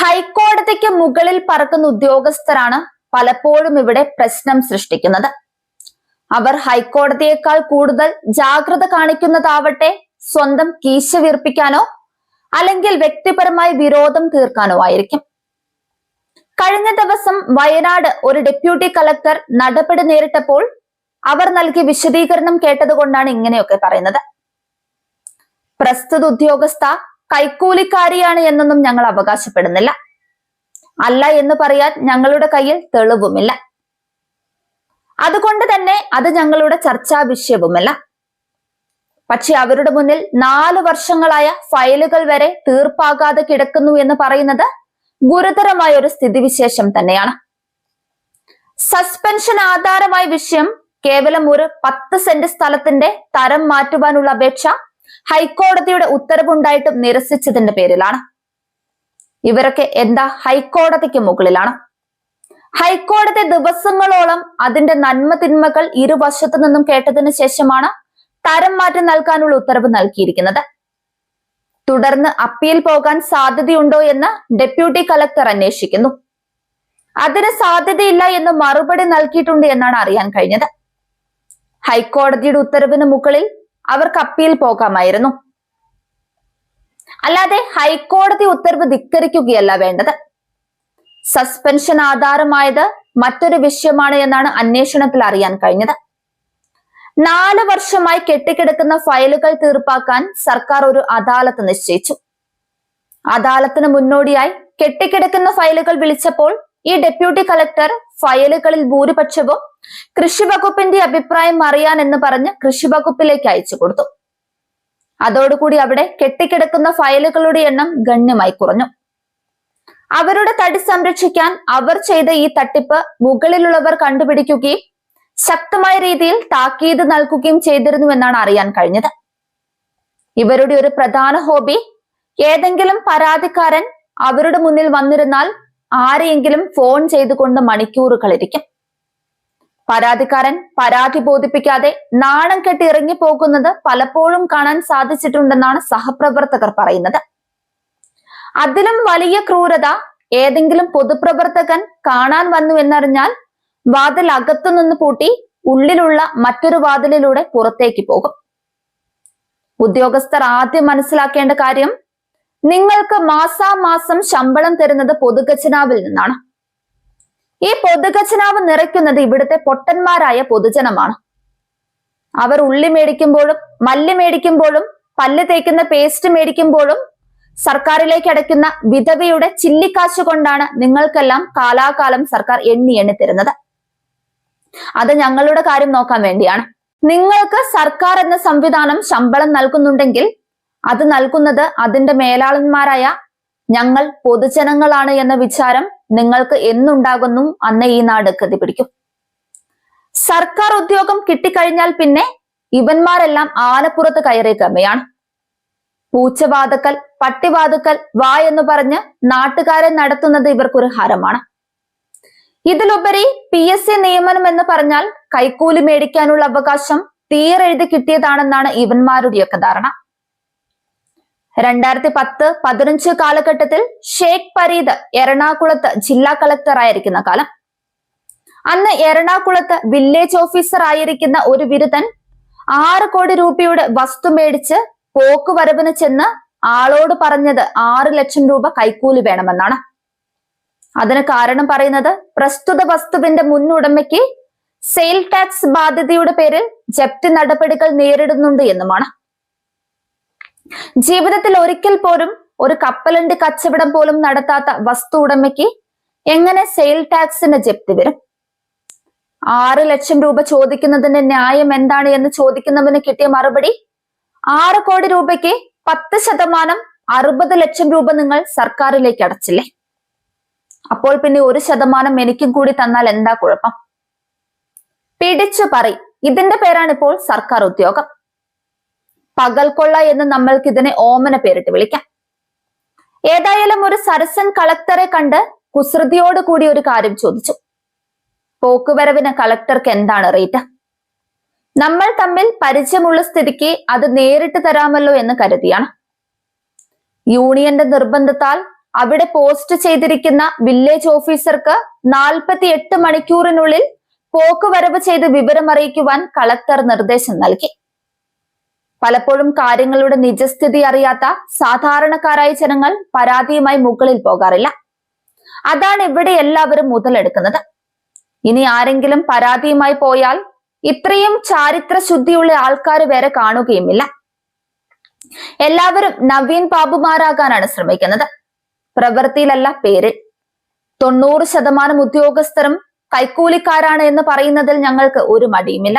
ഹൈക്കോടതിക്ക് മുകളിൽ പറക്കുന്ന ഉദ്യോഗസ്ഥരാണ് പലപ്പോഴും ഇവിടെ പ്രശ്നം സൃഷ്ടിക്കുന്നത്. അവർ ഹൈക്കോടതിയേക്കാൾ കൂടുതൽ ജാഗ്രത കാണിക്കുന്നതാവട്ടെ സ്വന്തം കീശ വീർപ്പിക്കാനോ അല്ലെങ്കിൽ വ്യക്തിപരമായി വിരോധം തീർക്കാനോ ആയിരിക്കും. കഴിഞ്ഞ ദിവസം വയനാട് ഒരു ഡെപ്യൂട്ടി കളക്ടർ നടപടി നേരിട്ടപ്പോൾ അവർ നൽകിയ വിശദീകരണം കേട്ടതുകൊണ്ടാണ് ഇങ്ങനെയൊക്കെ പറയുന്നത്. പ്രസ്തുത ഉദ്യോഗസ്ഥ കൈക്കൂലിക്കാരിയാണ് എന്നൊന്നും ഞങ്ങൾ അവകാശപ്പെടുന്നില്ല. അല്ല എന്ന് പറയാൻ ഞങ്ങളുടെ കയ്യിൽ തെളിവുമില്ല. അതുകൊണ്ട് തന്നെ അത് ഞങ്ങളുടെ ചർച്ചാ വിഷയവുമല്ല. പക്ഷെ അവരുടെ മുന്നിൽ 4 വർഷങ്ങളായ ഫയലുകൾ വരെ തീർപ്പാകാതെ കിടക്കുന്നു എന്ന് പറയുന്നത് ഗുരുതരമായ ഒരു സ്ഥിതിവിശേഷം തന്നെയാണ്. സസ്പെൻഷൻ ആധാരമായ വിഷയം കേവലം ഒരു 10 സെന്റ് സ്ഥലത്തിന്റെ തരം മാറ്റുവാനുള്ള അപേക്ഷ ഹൈക്കോടതിയുടെ ഉത്തരവുണ്ടായിട്ടും നിരസിച്ചതിന്റെ പേരിലാണ്. ഇവരൊക്കെ എന്താ ഹൈക്കോടതിക്ക് മുകളിലാണ്? ഹൈക്കോടതി ദിവസങ്ങളോളം അതിന്റെ നന്മ തിന്മകൾ ഇരുവശത്തു നിന്നും കേട്ടതിനു ശേഷമാണ് തരം മാറ്റി നൽകാനുള്ള ഉത്തരവ് നൽകിയിരിക്കുന്നത്. തുടർന്ന് അപ്പീൽ പോകാൻ സാധ്യതയുണ്ടോ എന്ന് ഡെപ്യൂട്ടി കളക്ടർ അന്വേഷിക്കുന്നു. അതിന് സാധ്യതയില്ല എന്ന് മറുപടി നൽകിയിട്ടുണ്ട് എന്നാണ് അറിയാൻ കഴിഞ്ഞത്. ഹൈക്കോടതിയുടെ ഉത്തരവിന് മുകളിൽ അവർക്ക് അപ്പീൽ പോകാമായിരുന്നു. അല്ലാതെ ഹൈക്കോടതി ഉത്തരവ് ധിക്കരിക്കുകയല്ല വേണ്ടത്. സസ്പെൻഷൻ ആധാരമായത് മറ്റൊരു വിഷയമാണ് എന്നാണ് അന്വേഷണത്തിൽ അറിയാൻ കഴിഞ്ഞത്. 4 വർഷമായി കെട്ടിക്കിടക്കുന്ന ഫയലുകൾ തീർപ്പാക്കാൻ സർക്കാർ ഒരു അദാലത്ത് നിശ്ചയിച്ചു. അദാലത്തിന് മുന്നോടിയായി കെട്ടിക്കിടക്കുന്ന ഫയലുകൾ വിളിച്ചപ്പോൾ ഈ ഡെപ്യൂട്ടി കളക്ടർ ഫയലുകളിൽ ഭൂരിപക്ഷവും കൃഷി വകുപ്പിന്റെ അഭിപ്രായം അറിയാൻ എന്ന് പറഞ്ഞ് കൃഷി വകുപ്പിലേക്ക് അയച്ചു കൊടുത്തു. അതോടുകൂടി അവിടെ കെട്ടിക്കിടക്കുന്ന ഫയലുകളുടെ എണ്ണം ഗണ്യമായി കുറഞ്ഞു. അവരുടെ തടി സംരക്ഷിക്കാൻ അവർ ചെയ്ത ഈ തട്ടിപ്പ് മുകളിലുള്ളവർ കണ്ടുപിടിക്കുകയും ശക്തമായ രീതിയിൽ താക്കീത് നൽകുകയും ചെയ്തിരുന്നുവെന്നാണ് അറിയാൻ കഴിഞ്ഞത്. ഇവരുടെ ഒരു പ്രധാന ഹോബി ഏതെങ്കിലും പരാതിക്കാരൻ അവരുടെ മുന്നിൽ വന്നിരുന്നാൽ ആരെയെങ്കിലും ഫോൺ ചെയ്തുകൊണ്ട് മണിക്കൂറുകൾ ഇരിക്കും. പരാതിക്കാരൻ പരാതി ബോധിപ്പിക്കാതെ നാണം കെട്ടി ഇറങ്ങിപ്പോകുന്നത് പലപ്പോഴും കാണാൻ സാധിച്ചിട്ടുണ്ടെന്നാണ് സഹപ്രവർത്തകർ പറയുന്നത്. അതിലും വലിയ ക്രൂരത ഏതെങ്കിലും പൊതുപ്രവർത്തകൻ കാണാൻ വന്നു എന്നറിഞ്ഞാൽ വാതിൽ അകത്തുനിന്ന് പൂട്ടി ഉള്ളിലുള്ള മറ്റൊരു വാതിലിലൂടെ പുറത്തേക്ക് പോകും. ഉദ്യോഗസ്ഥർ ആദ്യം മനസ്സിലാക്കേണ്ട കാര്യം, നിങ്ങൾക്ക് മാസാമാസം ശമ്പളം തരുന്നത് പൊതുഖജനാവിൽ നിന്നാണ്. ഈ പൊതുഖജനാവ് നിറയ്ക്കുന്നത് ഇവിടുത്തെ പൊട്ടന്മാരായ പൊതുജനമാണ്. അവർ ഉള്ളി മേടിക്കുമ്പോഴും മല്ലി മേടിക്കുമ്പോഴും പല്ല് തേക്കുന്ന പേസ്റ്റ് മേടിക്കുമ്പോഴും സർക്കാരിലേക്ക് അടയ്ക്കുന്ന വിധവയുടെ ചില്ലിക്കാശ് കൊണ്ടാണ് നിങ്ങൾക്കെല്ലാം കാലാകാലം സർക്കാർ എണ്ണി തരുന്നത്. അത് ഞങ്ങളുടെ കാര്യം നോക്കാൻ വേണ്ടിയാണ്. നിങ്ങൾക്ക് സർക്കാർ എന്ന സംവിധാനം ശമ്പളം നൽകുന്നുണ്ടെങ്കിൽ അത് നൽകുന്നത് അതിന്റെ മേലാളന്മാരായ ഞങ്ങൾ പൊതുജനങ്ങളാണ് എന്ന വിചാരം നിങ്ങൾക്ക് എന്നുണ്ടാകുന്നു അന്ന് ഈ നാട് ഗതി പിടിക്കും. സർക്കാർ ഉദ്യോഗം കിട്ടിക്കഴിഞ്ഞാൽ പിന്നെ ഇവന്മാരെല്ലാം ആനപ്പുറത്ത് കയറിയ ഗമയാണ്. പൂച്ചവാതുക്കൽ പട്ടിവാതുക്കൽ വാ എന്ന് പറഞ്ഞ് നാട്ടുകാരെ നടത്തുന്നത് ഇവർക്കൊരു ഹരമാണ്. ഇതിലുപരി PSC നിയമനം എന്ന് പറഞ്ഞാൽ കൈക്കൂലി മേടിക്കാനുള്ള അവകാശം തീരെഴുതി കിട്ടിയതാണെന്നാണ് ഇവന്മാരുടെയൊക്കെ ധാരണ. 2010-15 കാലഘട്ടത്തിൽ ഷേഖ് ഫരീദ് എറണാകുളത്ത് ജില്ലാ കളക്ടർ ആയിരിക്കുന്ന കാലം. അന്ന് എറണാകുളത്ത് വില്ലേജ് ഓഫീസർ ആയിരിക്കുന്ന ഒരു ബിരുദൻ 6 കോടി രൂപയുടെ വസ്തു മേടിച്ച് പോക്കുവരവിന് ചെന്ന് ആളോട് പറഞ്ഞത് 6 ലക്ഷം രൂപ കൈക്കൂലി വേണമെന്നാണ്. അതിന് കാരണം പറയുന്നത് പ്രസ്തുത വസ്തുവിന്റെ മുന്നുടമയ്ക്ക് സെയിൽ ടാക്സ് ബാധ്യതയുടെ പേരിൽ ജപ്തി നടപടികൾ നേരിടുന്നുണ്ട് എന്നുമാണ്. ജീവിതത്തിൽ ഒരിക്കൽ പോലും ഒരു കപ്പലണ്ടി കച്ചവടം പോലും നടത്താത്ത വസ്തു ഉടമയ്ക്ക് എങ്ങനെ സെയിൽ ടാക്സിന്റെ ജപ്തി വരും? 6 ലക്ഷം രൂപ ചോദിക്കുന്നതിന്റെ ന്യായം എന്താണ് എന്ന് ചോദിക്കുന്നവന് കിട്ടിയ മറുപടി, 6 കോടി രൂപയ്ക്ക് 10% 60 ലക്ഷം രൂപ നിങ്ങൾ സർക്കാരിലേക്ക് അടച്ചില്ലേ, അപ്പോൾ പിന്നെ 1% എനിക്കും കൂടി തന്നാൽ എന്താ കുഴപ്പം? പിടിച്ചു പറയും. ഇതിന്റെ പേരാണ് ഇപ്പോൾ സർക്കാർ ഉദ്യോഗം. പകൽക്കൊള്ള എന്ന് നമ്മൾക്ക് ഇതിനെ ഓമന പേരിട്ട് വിളിക്കാം. ഏതായാലും ഒരു സരസൻ കളക്ടറെ കണ്ട് കുസൃതിയോട് കൂടി ഒരു കാര്യം ചോദിച്ചു. പോക്കുവരവിന് കളക്ടർക്ക് എന്താണ് റേറ്റ്? നമ്മൾ തമ്മിൽ പരിചയമുള്ള സ്ഥിതിക്ക് അത് നേരിട്ട് തരാമല്ലോ എന്ന് കരുതിയാണ്. യൂണിയന്റെ നിർബന്ധത്താൽ അവിടെ പോസ്റ്റ് ചെയ്തിരിക്കുന്ന വില്ലേജ് ഓഫീസർക്ക് 48 മണിക്കൂറിനുള്ളിൽ പോക്കുവരവ് ചെയ്ത് വിവരമറിയിക്കുവാൻ കളക്ടർ നിർദ്ദേശം നൽകി. പലപ്പോഴും കാര്യങ്ങളുടെ നിജസ്ഥിതി അറിയാത്ത സാധാരണക്കാരായ ജനങ്ങൾ പരാതിയുമായി മുകളിൽ പോകാറില്ല. അതാണ് ഇവിടെ എല്ലാവരും മുതലെടുക്കുന്നത്. ഇനി ആരെങ്കിലും പരാതിയുമായി പോയാൽ ഇത്രയും ചാരിത്ര ശുദ്ധിയുള്ള ആൾക്കാർ വേറെ കാണുകയുമില്ല. എല്ലാവരും നവീൻ ബാബുമാരാകാനാണ് ശ്രമിക്കുന്നത്, പ്രവൃത്തിയിലല്ല പേരിൽ. 90% ഉദ്യോഗസ്ഥരും കൈക്കൂലിക്കാരാണ് എന്ന് പറയുന്നതിൽ ഞങ്ങൾക്ക് ഒരു മടിയുമില്ല.